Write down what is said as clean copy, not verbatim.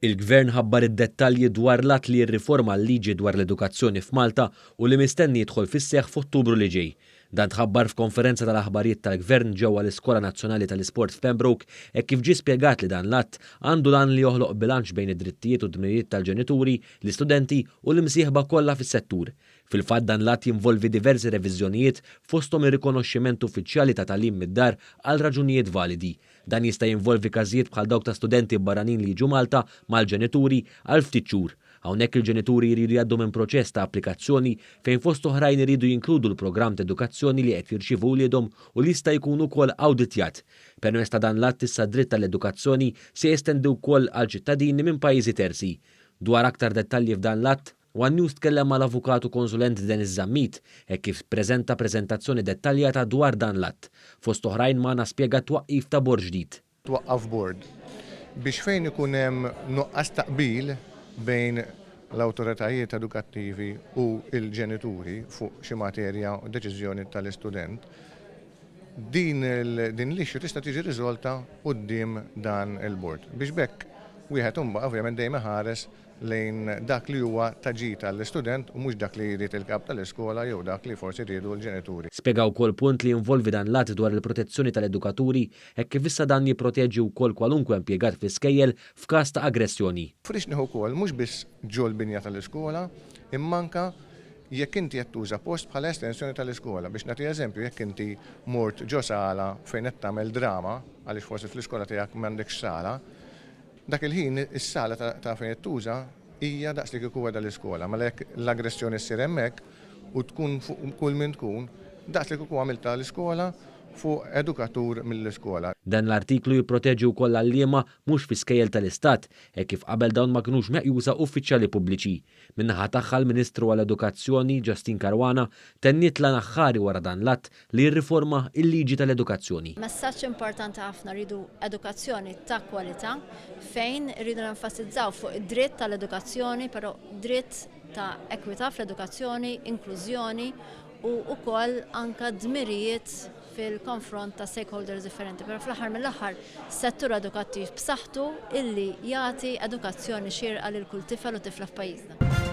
Il-Gvern ħabbar id-dettalji dwar l-att li jirriforma l-liġi dwar l-edukazzjoni f'Malta u li mistenni jidħol fis-seħħ f'Ottubru li ġej. Dan tħabbar f'konferenza tal-aħbarijiet tal-Gvern ġewwa l-Iskola Nazzjonali tal-Isport f'Pembroke hekk kif ġie spjegat li dan l-att għandu lan li joħloq bilanċ bejn id-drittijiet u d-dmirijiet tal-ġenituri, l-istudenti u l-imsieħba kollha fis-settur. Fil-fatt dan l-att jinvolvi diversi reviżjonijiet fosthom ir-rikonoxximent uffiċjali ta' tagħlim mid-dar għal raġunijiet validi. Dan jista' jinvolvi każijiet bħal dawk ta' studenti barranin li jiġu Malta mal-ġenituri għal ftit xhur. Hawnhekk il-ġenituri jridu jgħaddu minn proċess ta' applikazzjoni fejn fost oħrajn iridu jinkludu l-programm ta' edukazzjoni li qed jirċievu wliedhom u li jista' jkun ukoll awditjat. Permezz ta' dan l-att issa dritt tal-edukazzjoni se jestendi wkoll għal ċittadini minn pajjiżi terzi. Dwar aktar dettalji f'dan l-att, One News tkellem mal-avukatu konsulent Denis Zammit hekk kif preżenta preżentazzjoni dettaljata dwar dan l-att. Fost oħrajn magħna spjega twaqqif ta' bord ġdid. Twaqqaf bord biex fejn ikun hemm nuqqas taqbil bejn l-awtoritajiet edukattivi u l-ġenituri fuq xi materja u deċiżjoni tal-istudent, din l-issue tista' tiġi riżolta quddiem dan il-bord. Biex bekk wieħed imbagħad ovvjament dejjem iħares lejn dak li huwa taġit tal-istudent u mhux dak li jrid il-kap tal-iskola jew dak li forsi jridu l-ġenituri. Spjegaw ukoll punt li jinvolvi dan l-att dwar il-protezzjoni tal-edukaturi hekk kif issa dan jipproteġġi wkoll kwalunkwe impjegat fl-iskejjel f'każ ta' aggressjoni. Frixnieħu wkoll mhux biss ġol binja tal-iskola, imma anke jekk inti qed tuża post bħala estensjoni tal-iskola. Biex nagħti eżempju, jekk inti mort ġo sala fejn qed tagħmel drama għaliex forsi fl-iskola tiegħek m'għandekx sala, dak il-ħin is-sala ta' fejn qed tuża hija daqs li kieku għedha l-iskola, ma l-aggressjoni ssir hemmhekk u tkun fuq kull min tkun daqs li kieku għamilta l-iskola fuq edukatur mill-iskola. Dan l-artiklu jipproteġi wkoll għalliema mhux fi-skejjel tal-Istat hekk kif qabel dawn ma kinux meqjusa uffiċjali pubbliċi. Min-naħa tagħha l-Ministru għall-Edukazzjoni Justin Caruana tenniet lan aħħari wara dan l-att li jirriforma l-liġi tal-edukazzjoni. Messaġġ importanti ħafna rridu edukazzjoni ta' kwalità fejn rridu nenfasizzaw fuq id-dritt tal-edukazzjoni, però dritt ta' ekwità fl-edukazzjoni, inklużjoni u wkoll anke dmirijiet fil-konfront ta' stakeholders differenti, però fl-aħħar mill-aħħar settur edukattiv b'saħħtu illi jagħti edukazzjoni xierqa lil kull tifel u tifla f'pajjiżna.